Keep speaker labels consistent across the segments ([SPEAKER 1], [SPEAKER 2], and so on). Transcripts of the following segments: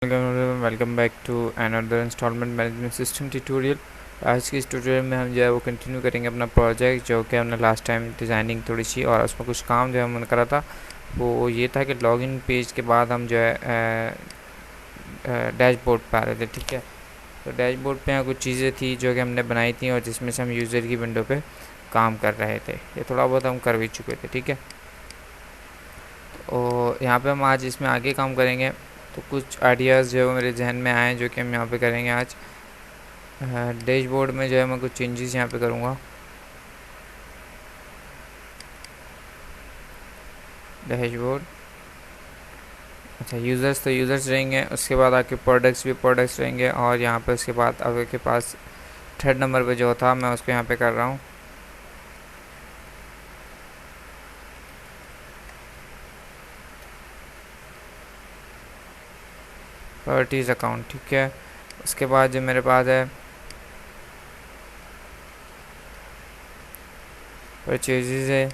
[SPEAKER 1] Welcome back to another instalment management system tutorial. आज की इस ट्यूटोरियल में हम जो है वो कंटिन्यू करेंगे अपना प्रोजेक्ट, जो कि हमने लास्ट टाइम डिज़ाइनिंग थोड़ी सी और उसमें कुछ काम जो है हमने करा था वो ये था कि लॉगिन पेज के बाद हम जो है डैशबोर्ड पे आ रहे थे। ठीक है, तो डैशबोर्ड पे यहाँ कुछ चीज़ें थी जो कि हमने बनाई थी और जिसमें से हम यूज़र की विंडो पे काम कर रहे थे। ये थोड़ा बहुत हम कर भी चुके थे। ठीक है, और यहाँ पे हम आज इसमें आगे काम करेंगे। तो कुछ आइडियाज़ जो है वो मेरे जहन में आए जो कि हम यहाँ पे करेंगे आज। डैशबोर्ड में जो है मैं कुछ चेंजेस यहाँ पे करूँगा। डैशबोर्ड, अच्छा यूज़र्स, तो यूज़र्स रहेंगे, उसके बाद आपके प्रोडक्ट्स भी प्रोडक्ट्स रहेंगे, और यहाँ पे उसके बाद आपके पास थर्ड नंबर पे जो था मैं उसको यहाँ पे कर रहा हूँ। Properties account. ठीक है, उसके बाद जो मेरे पास है परचेजेज है।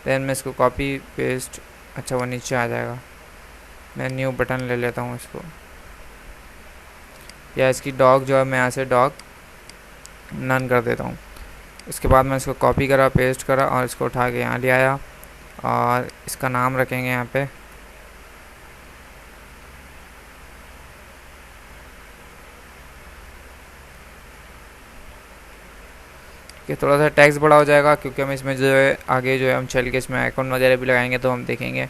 [SPEAKER 1] देन मैं इसको कॉपी पेस्ट, अच्छा वो नीचे आ जाएगा। मैं न्यू बटन ले लेता हूँ इसको, या इसकी डॉग जो है मैं यहाँ से डॉग नन कर देता हूँ। इसके बाद मैं इसको कॉपी करा, पेस्ट करा और इसको उठा के यहाँ ले आया और इसका नाम रखेंगे यहाँ पे कि थोड़ा सा टैक्स बड़ा हो जाएगा, क्योंकि हम इसमें जो है आगे जो है हम चल के इसमें आइकॉन वगैरह भी लगाएंगे तो हम देखेंगे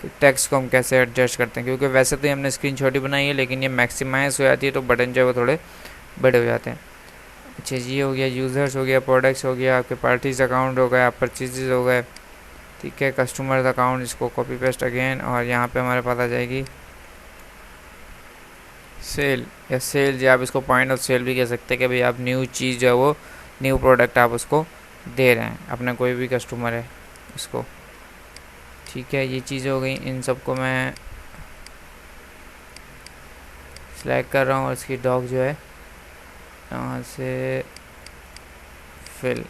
[SPEAKER 1] कि टेक्स्ट को हम कैसे एडजस्ट करते हैं। क्योंकि वैसे तो हमने स्क्रीन छोटी बनाई है, लेकिन ये मैक्सिमाइज हो जाती है तो बटन जो है वो थोड़े बड़े हो जाते हैं। अच्छा जी, हो गया यूज़र्स, हो गया प्रोडक्ट्स, हो गया आपके पार्टीज अकाउंट, हो गया परचेजेज, हो गए। ठीक है, कस्टमर्स अकाउंट, इसको कॉपी पेस्ट अगेन और यहाँ पे हमारे पास आ जाएगी सेल या सेल, या आप इसको पॉइंट ऑफ सेल भी कह सकते हैं कि भाई आप न्यू चीज़ जो है वो न्यू प्रोडक्ट आप उसको दे रहे हैं, अपना कोई भी कस्टमर है उसको। ठीक है, ये चीज़ें हो गई, इन सबको मैं सिलेक्ट कर रहा हूँ और इसकी डॉग जो है यहाँ से फिल।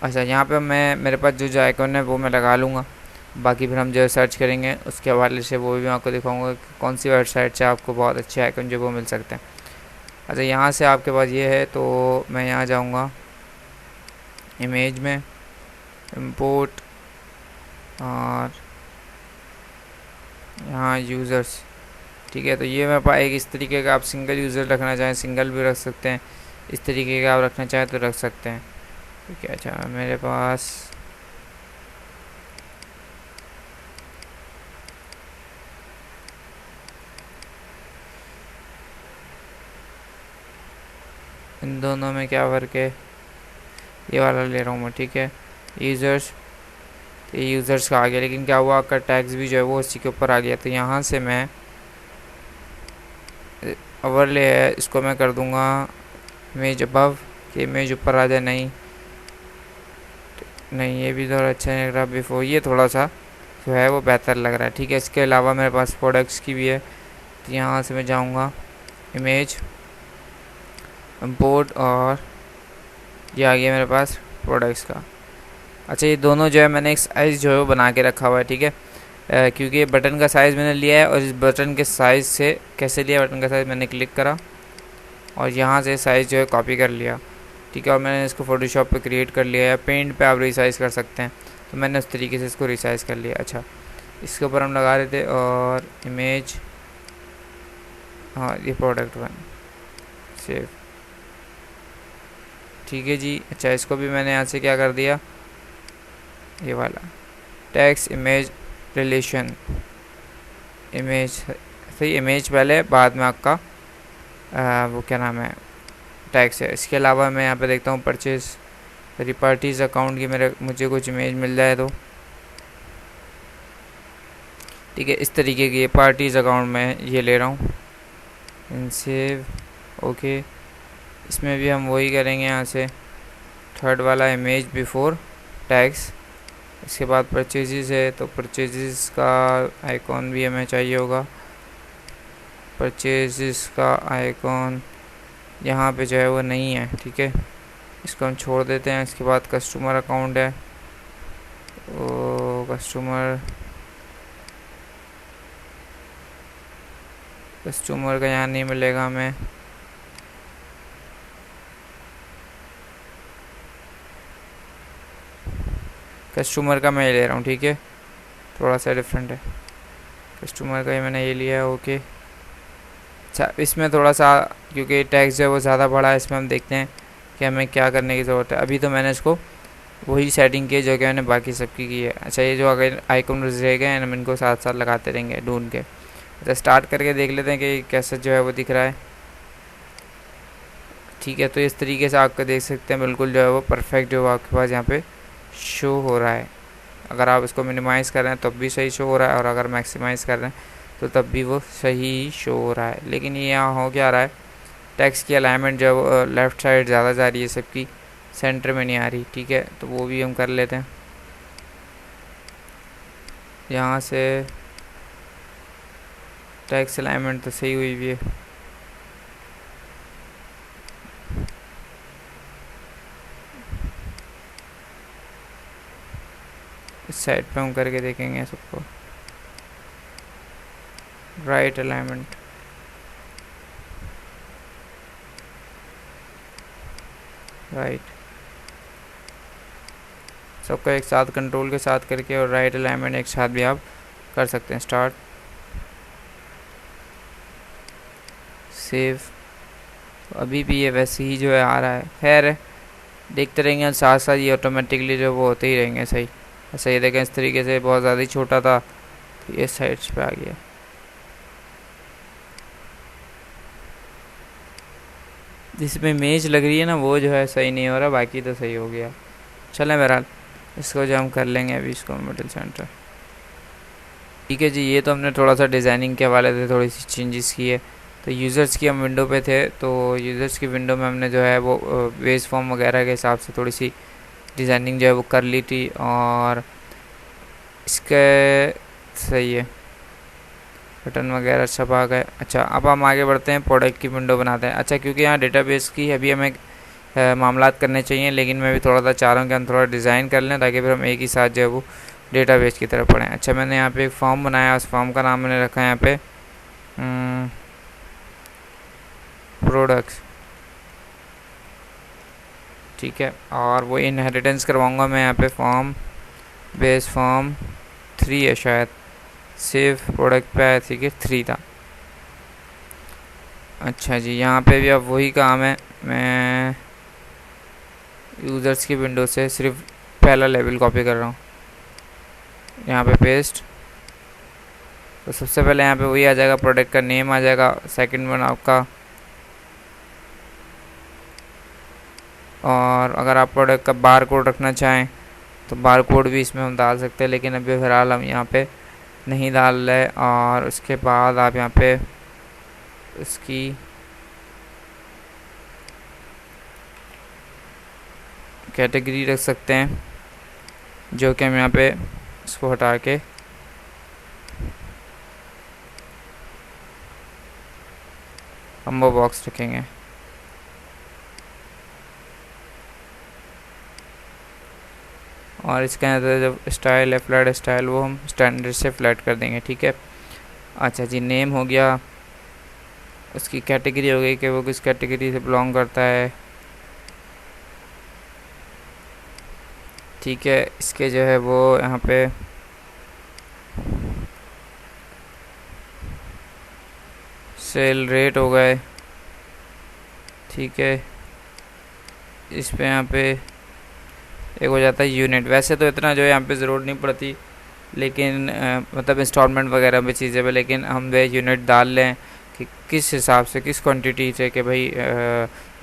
[SPEAKER 1] अच्छा, यहाँ पे मैं मेरे पास जो जो आइकॉन है वो मैं लगा लूँगा, बाकी फिर हम जो सर्च करेंगे उसके हवाले से वो भी मैं आपको दिखाऊंगा कि कौन सी वेबसाइट से आपको बहुत अच्छे आइकन जो वो मिल सकते हैं। अच्छा, यहाँ से आपके पास ये है तो मैं यहाँ जाऊँगा इमेज में, इंपोर्ट, और यहाँ यूज़र्स। ठीक है, तो ये मेरे पास एक इस तरीके का, आप सिंगल यूज़र रखना चाहें सिंगल भी रख सकते हैं, इस तरीके का आप रखना चाहें तो रख सकते हैं। ठीक है, अच्छा मेरे पास इन दोनों में क्या फ़र्क है, ये वाला ले रहा हूँ मैं। ठीक है, यूज़र्स, तो ये यूज़र्स का आ गया, लेकिन क्या हुआ आपका टैक्स भी जो है वो उसी के ऊपर आ गया। तो यहाँ से मैं ओवरले है, इसको मैं कर दूँगा इमेज अबव, कि इमेज ऊपर आ जाए। नहीं नहीं, ये भी थोड़ा अच्छा नहीं लग रहा, बिफोर ये थोड़ा सा जो है वो बेहतर लग रहा है। ठीक है, इसके अलावा मेरे पास प्रोडक्ट्स की भी है, तो यहाँ से मैं जाऊँगा इमेज, इंपोर्ट, और ये आ गया मेरे पास प्रोडक्ट्स का। अच्छा, ये दोनों जो है मैंने एक साइज़ जो है वो बना के रखा हुआ है। ठीक है, क्योंकि ये बटन का साइज़ मैंने लिया है, और इस बटन के साइज़ से कैसे लिया, बटन का साइज़ मैंने क्लिक करा और यहाँ से साइज़ जो है कॉपी कर लिया। ठीक है, और मैंने इसको फोटोशॉप पे क्रिएट कर लिया है, पेंट पे आप रिसाइज़ कर सकते हैं, तो मैंने उस तरीके से इसको रिसाइज़ कर लिया। अच्छा, इसके ऊपर हम लगा रहे थे और इमेज, हाँ ये प्रोडक्ट वन सेव। ठीक है जी, अच्छा इसको भी मैंने यहाँ से क्या कर दिया, ये वाला टेक्स्ट इमेज रिलेशन, इमेज सही, इमेज पहले बाद में आपका वो क्या नाम है टैक्स है। इसके अलावा मैं यहाँ पे देखता हूँ परचेज पार्टीज़ अकाउंट की मुझे कुछ इमेज मिल जाए तो। ठीक है, इस तरीके की पार्टीज़ अकाउंट में ये ले रहा हूँ, सेव। ओके, इसमें भी हम वही करेंगे, यहाँ से थर्ड वाला इमेज बिफोर टैक्स। इसके बाद परचेजेस है, तो परचेजेस का आइकॉन भी हमें चाहिए होगा। परचेजेस का आइकॉन यहाँ पे जो है वो नहीं है। ठीक है, इसको हम छोड़ देते हैं। इसके बाद कस्टमर अकाउंट है, वो कस्टमर कस्टमर का यहाँ नहीं मिलेगा हमें। कस्टमर का मैं ले रहा हूँ, ठीक है, थोड़ा सा डिफरेंट है। कस्टमर का ही मैंने ये लिया है, ओके। अच्छा, इसमें थोड़ा सा क्योंकि टैक्स जो है वो ज़्यादा बड़ा है, इसमें हम देखते हैं कि हमें क्या करने की ज़रूरत है। अभी तो मैंने इसको वही सेटिंग की है जो कि मैंने बाकी सबकी की है। अच्छा, ये जो अगर आइकन रह गए हैं हम इनको साथ साथ लगाते रहेंगे ढूंढ के। अच्छा, स्टार्ट करके देख लेते हैं कि कैसा जो है वो दिख रहा है। ठीक है, तो इस तरीके से आपको देख सकते हैं बिल्कुल जो है वो परफेक्ट जो आपके पास यहाँ पे शो हो रहा है। अगर आप इसको मिनिमाइज़ कर रहे हैं तब भी सही शो हो रहा है, और अगर मैक्सिमाइज़ कर रहे हैं तो तब भी वो सही शो हो रहा है। लेकिन ये यहाँ हो क्या रहा है, टेक्स्ट की अलाइनमेंट जो है वो लेफ़्ट साइड ज़्यादा जा रही है सबकी, सेंटर में नहीं आ रही। ठीक है, तो वो भी हम कर लेते हैं। यहाँ से टेक्स्ट अलाइनमेंट तो सही हुई भी है। इस साइड पे हम करके देखेंगे सबको। राइट अलाइनमेंट, राइट, सबको एक साथ कंट्रोल के साथ करके और राइट अलाइनमेंट एक साथ भी आप कर सकते हैं। Start, save. अभी भी ये वैसे ही जो है आ रहा है। खैर, देखते रहेंगे, साथ साथ ये ऑटोमेटिकली जो वो होते ही रहेंगे सही। ऐसा ये देखें, इस तरीके से बहुत ज़्यादा ही छोटा था तो ये साइड्स पे आ गया। जिसमें इमेज लग रही है ना वो जो है सही नहीं हो रहा, बाकी तो सही हो गया। चलें बहरहाल, इसको जो हम कर लेंगे अभी, इसको मिडिल सेंटर। ठीक है जी, ये तो हमने थोड़ा सा डिज़ाइनिंग के हवाले से थोड़ी सी चेंजेस की है। तो यूज़र्स की हम विंडो पे थे, तो यूज़र्स की विंडो में हमने जो है वो वेज फॉर्म वगैरह के हिसाब से थोड़ी सी डिज़ाइनिंग जो है वो कर ली थी, और इसके सही है, बटन वगैरह सब आ गए। अच्छा, अब हम आगे बढ़ते हैं, प्रोडक्ट की विंडो बनाते हैं। अच्छा, क्योंकि यहाँ डेटाबेस की अभी हमें मामलात करने चाहिए, लेकिन मैं भी थोड़ा सा चाह रहा हूँ कि हम थोड़ा डिज़ाइन कर लें ताकि फिर हम एक ही साथ जो है वो डेटाबेस की तरफ पढ़ें। अच्छा, मैंने यहाँ पे एक फॉर्म बनाया, उस फॉर्म का नाम मैंने रखा है यहाँ पे प्रोडक्ट्स। ठीक है, और वो इनहेरिटेंस करवाऊँगा मैं यहाँ पे फॉर्म बेस फॉर्म 3 है शायद, सेव प्रोडक्ट पे आया थी कि 3 था। अच्छा जी, यहाँ पे भी अब वही काम है, मैं यूज़र्स की विंडो से सिर्फ पहला लेवल कॉपी कर रहा हूँ, यहाँ पे पेस्ट। तो सबसे पहले यहाँ पे वही आ जाएगा, प्रोडक्ट का नेम आ जाएगा, सेकंड वन आपका, और अगर आप प्रोडक्ट का बार कोड रखना चाहें तो बार कोड भी इसमें हम डाल सकते हैं, लेकिन अभी फ़िलहाल हम यहाँ पे नहीं डाल रहे। और उसके बाद आप यहाँ पे इसकी कैटेगरी रख सकते हैं, जो कि हम यहाँ पे इसको हटा के कम्बो बॉक्स रखेंगे। और इसके अंदर जो स्टाइल है फ्लैट स्टाइल, वो हम स्टैंडर्ड से फ्लैट कर देंगे। ठीक है, अच्छा जी, नेम हो गया, उसकी कैटेगरी हो गई कि वो किस कैटेगरी से बिलोंग करता है। ठीक है, इसके जो है वो यहाँ पे सेल रेट हो गए। ठीक है, इस पे यहाँ पे एक हो जाता है यूनिट। वैसे तो इतना जो है यहाँ पे ज़रूरत नहीं पड़ती, लेकिन मतलब इंस्टॉलमेंट वगैरह में चीज़ें पे, लेकिन हम वे यूनिट डाल लें कि किस हिसाब से, किस क्वांटिटी से, कि भाई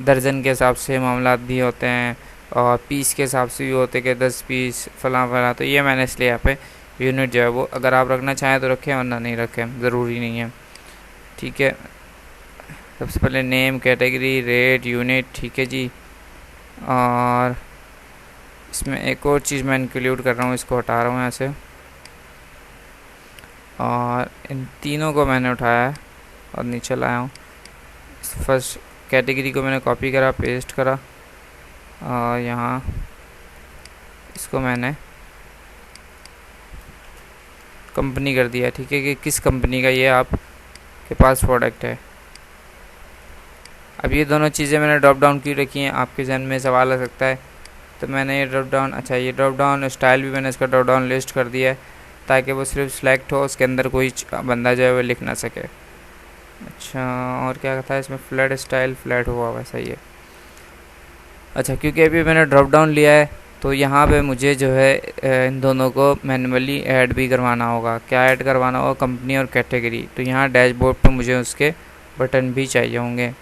[SPEAKER 1] दर्जन के हिसाब से मामला भी होते हैं और पीस के हिसाब से भी होते हैं कि 10 पीस फला फला। तो ये मैंने इसलिए यहाँ पे यूनिट जो है वो, अगर आप रखना चाहें तो रखें वरना नहीं रखें, ज़रूरी नहीं है। ठीक है, सबसे पहले नेम, कैटेगरी, रेट, यूनिट। ठीक है जी, और इसमें एक और चीज़ मैं इंक्लूड कर रहा हूँ, इसको हटा रहा हूँ यहाँ से, और इन तीनों को मैंने उठाया है और नीचे लाया हूँ। फर्स्ट कैटेगरी को मैंने कॉपी करा, पेस्ट करा, और यहाँ इसको मैंने कंपनी कर दिया। ठीक है, कि किस कंपनी का ये आप के पास प्रोडक्ट है। अब ये दोनों चीज़ें मैंने ड्रॉप डाउन की रखी हैं। आपके जहन में सवाल आ सकता है, तो मैंने ये ड्रॉप डाउन, अच्छा ये ड्रॉप डाउन स्टाइल भी मैंने इसका ड्रॉप डाउन लिस्ट कर दिया है, ताकि वो सिर्फ सिलेक्ट हो, उसके अंदर कोई बंदा जो है वो लिख ना सके। अच्छा, और क्या था इसमें, फ्लैट स्टाइल फ्लैट हुआ वैसा ही है। अच्छा, क्योंकि अभी मैंने ड्रॉप डाउन लिया है, तो यहाँ पे मुझे जो है इन दोनों को मैन्युअली ऐड भी करवाना होगा। क्या ऐड करवाना होगा, कंपनी और कैटेगरी। तो यहाँ डैशबोर्ड पे मुझे उसके बटन भी चाहिए होंगे।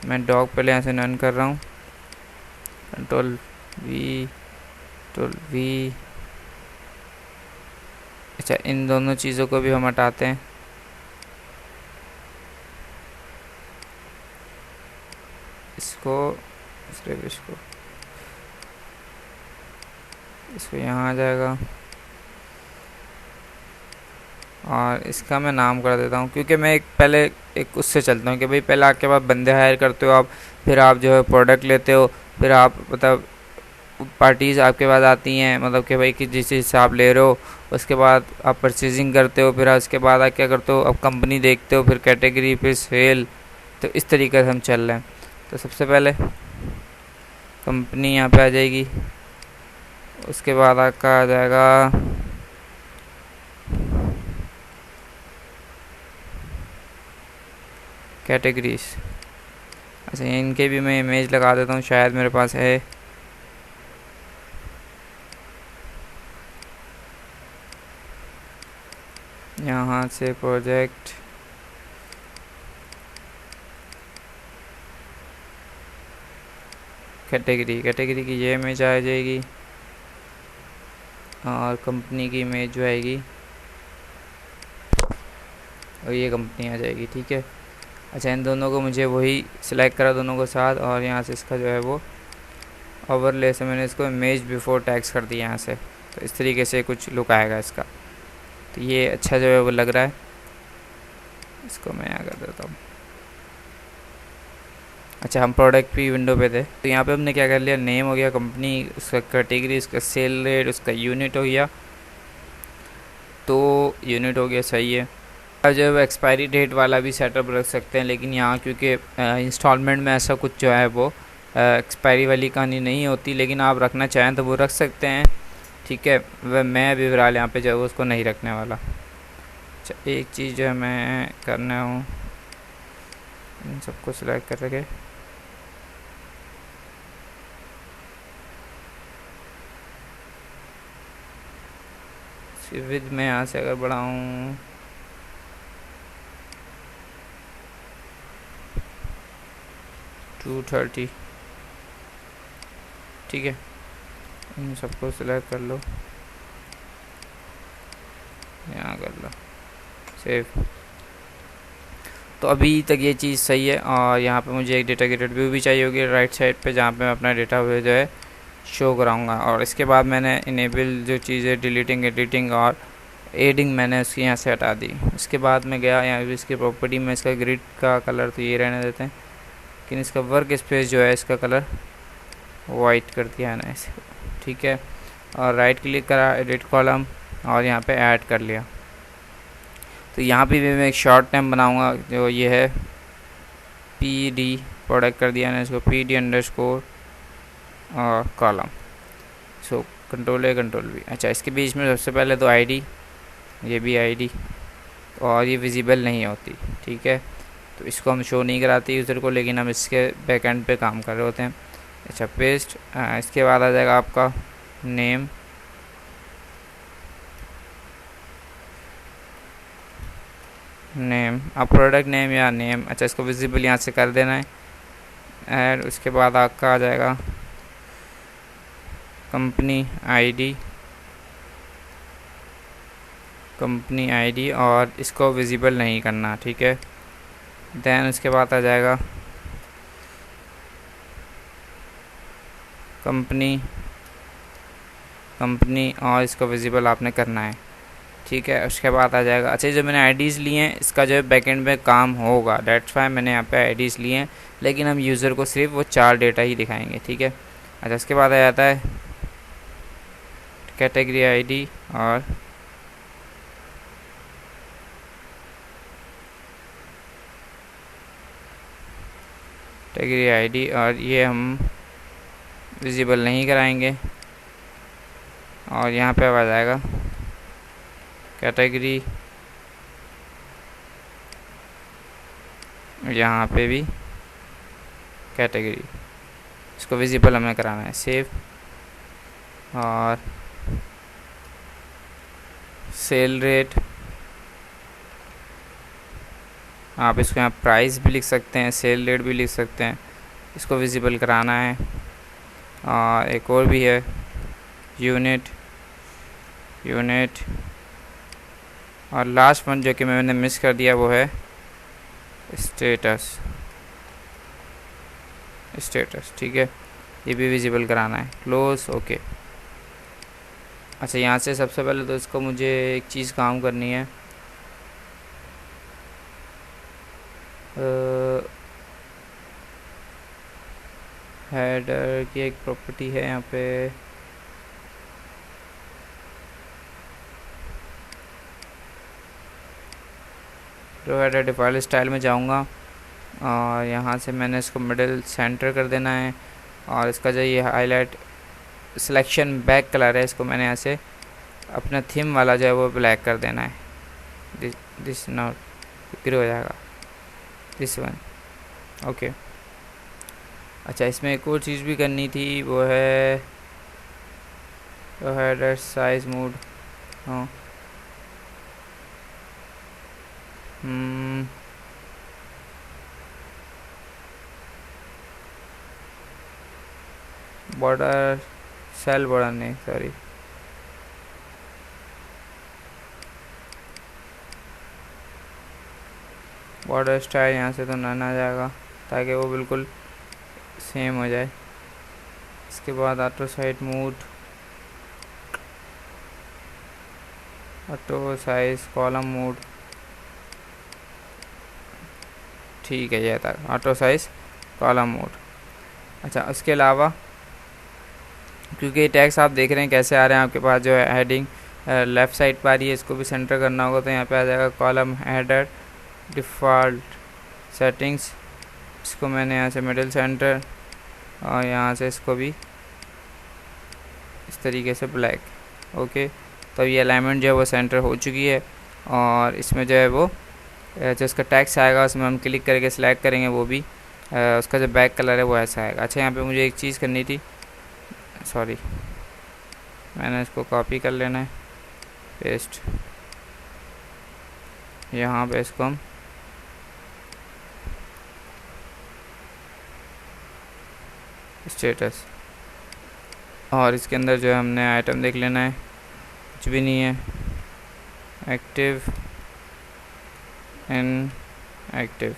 [SPEAKER 1] मैं डॉग पहले यहाँ से रन कर रहा हूँ, कंट्रोल वी। अच्छा, इन दोनों चीज़ों को भी हम हटाते हैं। इसको सिर्फ इसको यहाँ आ जाएगा, और इसका मैं नाम कर देता हूँ, क्योंकि मैं पहले एक उससे चलता हूँ कि भाई पहले आपके पास बंदे हायर करते हो आप, फिर आप जो है प्रोडक्ट लेते हो, फिर आप मतलब पार्टीज़ आपके पास आती हैं, मतलब कि भाई कि जिस चीज़ से आप ले रहे हो, उसके बाद आप परचेजिंग करते हो, फिर उसके बाद आप क्या करते हो, अब कंपनी देखते हो, फिर कैटेगरी, फिर सेल। तो इस तरीके से हम चल रहे हैं। तो सबसे पहले कंपनी यहाँ पे आ जाएगी, उसके बाद आपका आ जाएगा कैटेगरीज। अच्छा, इनके भी मैं इमेज लगा देता हूँ, शायद मेरे पास है। यहाँ से प्रोजेक्ट, कैटेगरी की ये इमेज आ जाएगी, और कंपनी की इमेज जो आएगी, और ये कंपनी आ जाएगी। ठीक है। अच्छा, इन दोनों को मुझे वही सिलेक्ट करा दोनों को साथ, और यहाँ से इसका जो है वो ओवरले से मैंने इसको इमेज बिफोर टैक्स कर दिया यहाँ से। तो इस तरीके से कुछ लुक आएगा इसका। तो ये अच्छा जो है वो लग रहा है। इसको मैं यहाँ कर देता हूँ। अच्छा, हम प्रोडक्ट भी विंडो पे थे, तो यहाँ पे हमने क्या कर लिया, नेम हो गया, कंपनी, उसका कैटेगरी, उसका सेल रेट, उसका यूनिट हो गया। तो यूनिट हो गया, सही है। अब जो है एक्सपायरी डेट वाला भी सेटअप रख सकते हैं, लेकिन यहाँ क्योंकि इंस्टॉलमेंट में ऐसा कुछ जो है वो एक्सपायरी वाली कहानी नहीं होती, लेकिन आप रखना चाहें तो वो रख सकते हैं। ठीक है, वह मैं अभी फिलहाल यहाँ पे जो है उसको नहीं रखने वाला। अच्छा, एक चीज़ जो है मैं करना हूँ, इन सबको सिलेक्ट कर रखे, विद में यहाँ से अगर बढ़ाऊँ, टू 30। ठीक है, इन सबको सिलेक्ट कर लो, यहाँ कर लो, सेव। तो अभी तक ये चीज़ सही है। और यहाँ पे मुझे एक डेटा गेटेड व्यू भी चाहिए होगी राइट साइड पे, जहाँ पे मैं अपना डेटा व्यू जो है शो कराऊंगा। और इसके बाद मैंने इनेबल जो चीज़ें डिलीटिंग, एडिटिंग और एडिंग, मैंने उसकी यहाँ से हटा दी। उसके बाद मैं गया यहाँ भी इसकी प्रॉपर्टी में, इसका ग्रिड का कलर तो ये रहने देते हैं, लेकिन इसका वर्क स्पेस जो है इसका कलर वाइट कर दिया है ना इसे। ठीक है, और राइट क्लिक करा, एडिट कॉलम, और यहाँ पे ऐड कर लिया। तो यहाँ पे भी मैं एक शॉर्ट नेम बनाऊँगा, जो ये है PD, प्रोडक्ट कर दिया ना इसको, PD_ और कॉलम। So control V। अच्छा, इसके बीच में सबसे पहले तो ID, ये भी ID, और ये विजिबल नहीं होती। ठीक है, तो इसको हम शो नहीं कराते यूज़र को, लेकिन हम इसके बैकएंड पे काम कर रहे होते हैं। अच्छा, पेस्ट। इसके बाद आ जाएगा आपका नेम, आप प्रोडक्ट नेम या नेम। अच्छा, इसको विजिबल यहाँ से कर देना है ऐड। उसके बाद आपका आ जाएगा कंपनी आईडी, और इसको विजिबल नहीं करना। ठीक है, देन उसके बाद आ जाएगा कंपनी, और इसको विजिबल आपने करना है। ठीक है, उसके बाद आ जाएगा, अच्छा जो मैंने आईडीज़ लिए हैं इसका जो है बैकएंड में काम होगा, डेट्स वाई मैंने यहाँ पे आईडीज़ लिए हैं, लेकिन हम यूज़र को सिर्फ वो 4 डेटा ही दिखाएंगे। ठीक है, अच्छा इसके बाद आ जाता है कैटेगरी आईडी, और कैटेगरी आईडी, और ये हम विजिबल नहीं कराएंगे। और यहाँ पे आ जाएगा कैटेगरी, यहाँ पे भी कैटेगरी, इसको विजिबल हमें कराना है। सेव, और सेल रेट, आप इसको यहाँ प्राइस भी लिख सकते हैं, सेल रेट भी लिख सकते हैं, इसको विजिबल कराना है। और एक और भी है यूनिट, और लास्ट वन जो कि मैंने मिस कर दिया वो है स्टेटस। ठीक है, ये भी विजिबल कराना है। Close, okay. अच्छा, यहाँ से सबसे पहले तो इसको मुझे एक चीज़ काम करनी है, हेडर की एक प्रॉपर्टी है यहाँ पे, जो हेडर डिफ़ॉल्ट स्टाइल में जाऊँगा, और यहाँ से मैंने इसको मिडिल सेंटर कर देना है। और इसका जो ये हाईलाइट सिलेक्शन बैक कलर है, इसको मैंने यहाँ से अपना थीम वाला जो है वो ब्लैक कर देना है। दिस नॉट ग्रे हो जाएगा, दिस वन, ओके। अच्छा, इसमें एक और चीज़ भी करनी थी, वो है हेडर साइज मोड। हाँ, बॉर्डर सेल बॉर्डर नहीं, सॉरी, बॉर्डर स्टाइल यहाँ से तो नन आ जाएगा, ताकि वो बिल्कुल सेम हो जाए। इसके बाद auto size mode, auto size column mode, ठीक है, ये था ऑटो साइज कॉलम मोड। अच्छा, उसके अलावा क्योंकि ये टैग्स आप देख रहे हैं कैसे आ रहे हैं आपके पास, जो है हेडिंग लेफ़्ट साइड पर आ रही है, इसको भी सेंटर करना होगा, तो यहाँ पे आ जाएगा कॉलम हेडर डिफ़ॉल्ट सेटिंग्स, इसको मैंने यहाँ से मिडिल सेंटर, और यहाँ से इसको भी इस तरीके से ब्लैक, ओके। तो ये अलाइनमेंट जो है वो सेंटर हो चुकी है। और इसमें जो है वो जो इसका टैक्स आएगा उसमें हम क्लिक करके सिलेक्ट करेंगे, वो भी उसका जो बैक कलर है वो ऐसा आएगा। अच्छा, यहाँ पे मुझे एक चीज़ करनी थी, सॉरी, मैंने इसको कॉपी कर लेना है, पेस्ट, यहाँ पे इसको हम स्टेटस, और इसके अंदर जो है हमने आइटम देख लेना है, कुछ भी नहीं है, active in active,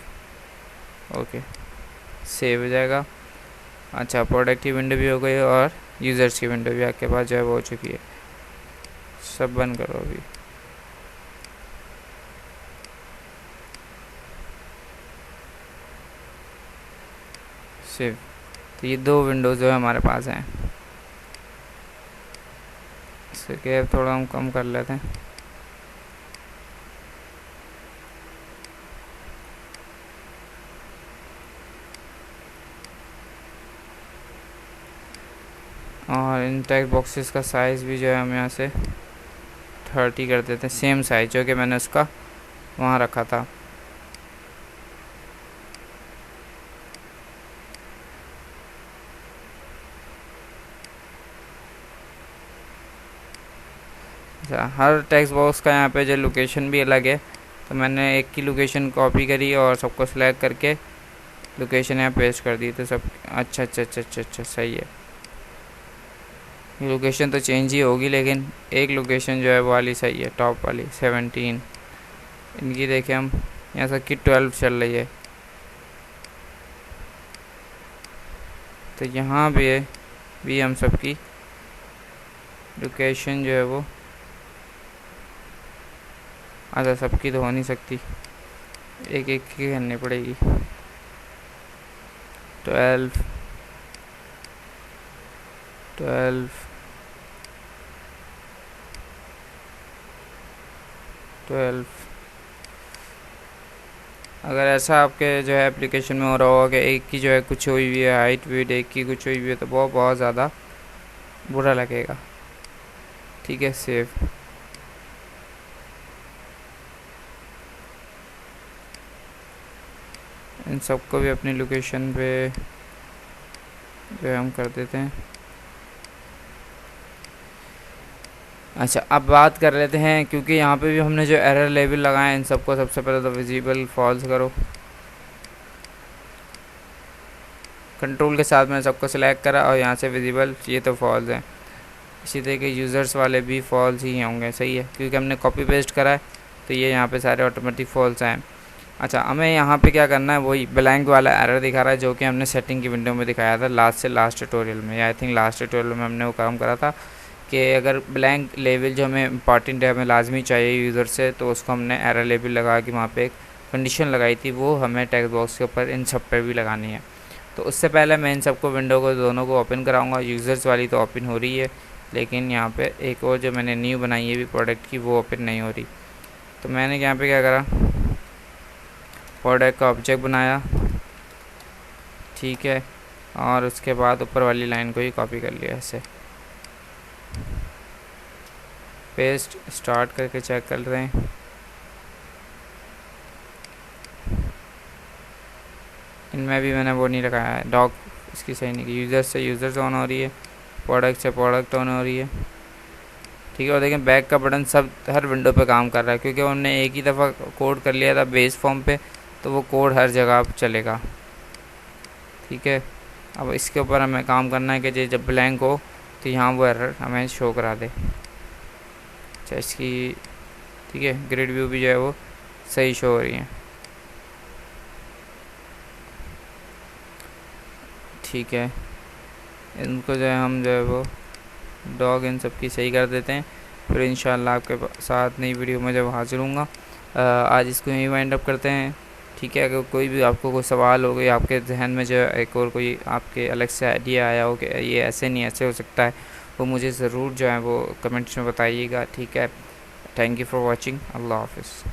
[SPEAKER 1] okay, save हो जाएगा। अच्छा, प्रोडक्ट की विंडो भी हो गई और यूज़र्स की विंडो भी आपके पास जो है वो हो चुकी है। सब बंद करो अभी। सेव, तो ये दो विंडोज़ जो है हमारे पास हैं। इसके गैप थोड़ा हम कम कर लेते हैं। और इन टेक्स्ट बॉक्सेस का साइज़ भी जो है हम यहाँ से 30 कर देते हैं, सेम साइज जो कि मैंने उसका वहाँ रखा था। अच्छा, हर टेक्स्ट बॉक्स का यहाँ पे जो लोकेशन भी अलग है, तो मैंने एक की लोकेशन कॉपी करी और सबको सिलेक्ट करके लोकेशन यहाँ पेस्ट कर दी, तो सब अच्छा अच्छा अच्छा अच्छा अच्छा सही है। ये लोकेशन तो चेंज ही होगी, लेकिन एक लोकेशन जो है वो वाली सही है, टॉप वाली 17। इनकी देखें हम, यहाँ तक कि 12 चल रही है, तो यहाँ भी हम सबकी लोकेशन जो है वो, अच्छा सबकी तो हो नहीं सकती, एक एक की करनी पड़ेगी। 12 12 12 अगर ऐसा आपके जो है एप्लीकेशन में हो रहा होगा कि एक की जो है कुछ हुई हुई है हाइट वीट, एक की कुछ हुई हुई है, तो बहुत बहुत ज़्यादा बुरा लगेगा। ठीक है, सेव। इन सबको भी अपनी लोकेशन पे जो है हम कर देते हैं। अच्छा, अब बात कर लेते हैं, क्योंकि यहाँ पे भी हमने जो एरर लेबल लगाए इन सबको सबसे पहले तो विजिबल फॉल्स करो। कंट्रोल के साथ मैंने सबको सिलेक्ट करा और यहाँ से विजिबल, ये तो फॉल्स है। इसी तरह के यूज़र्स वाले भी फॉल्स ही होंगे, सही है, क्योंकि हमने कॉपी पेस्ट करा है तो ये यहाँ पे सारे ऑटोमेटिक फॉल्स हैं। अच्छा, हमें यहाँ पे क्या करना है, वही ब्लैंक वाला एरर दिखा रहा है जो कि हमने सेटिंग की विंडो में दिखाया था लास्ट ट्यूटोरियल में, आई थिंक लास्ट ट्यूटोरियल में हमने वो काम करा था कि अगर ब्लैंक लेवल जो हमें इंपॉर्टेंट है, हमें लाजमी चाहिए यूज़र से, तो उसको हमने एरर लेबल लगा के वहाँ पे एक कंडीशन लगाई थी, वो हमें टेक्स्ट बॉक्स के ऊपर इन सब पर भी लगानी है। तो उससे पहले मैं इन सबको विंडो को दोनों को ओपन कराऊंगा। यूज़र्स वाली तो ओपन हो रही है, लेकिन यहाँ पे एक और जो मैंने न्यू बनाई है भी प्रोडक्ट की, वो ओपन नहीं हो रही। तो मैंने यहाँ पे क्या करा, प्रोडक्ट का ऑब्जेक्ट बनाया, ठीक है, और उसके बाद ऊपर वाली लाइन को ही कॉपी कर लिया, ऐसे पेस्ट स्टार्ट करके चेक कर रहे हैं। इनमें भी मैंने वो नहीं लगाया है, डॉग इसकी सही नहीं की, यूज़र से यूज़र्स ऑन हो रही है, प्रोडक्ट से प्रोडक्ट ऑन हो रही है, ठीक है। और देखें बैक का बटन सब हर विंडो पे काम कर रहा है, क्योंकि उन्होंने एक ही दफ़ा कोड कर लिया था बेस फॉर्म पे, तो वो कोड हर जगह चलेगा, ठीक है। अब इसके ऊपर हमें काम करना है कि जब ब्लैंक हो तो यहाँ वो एरर हमें शो करा दे। अच्छा, इसकी ठीक है, ग्रिड व्यू भी जो है वो सही शो हो रही है, ठीक है। इनको जो है हम जो है वो डॉग इन सब की सही कर देते हैं, फिर इंशाल्लाह आपके साथ नई वीडियो में जब हाजिर हूँगा। आज इसको यहीं वाइंड अप करते हैं, ठीक है। अगर कोई भी आपको कोई सवाल हो गई, आपके जहन में जो एक और कोई आपके अलग से आइडिया आया हो कि ये ऐसे नहीं ऐसे हो सकता है, वो मुझे ज़रूर जो है वो कमेंट्स में बताइएगा, ठीक है। Thank you for watching. अल्लाह हाफिज़।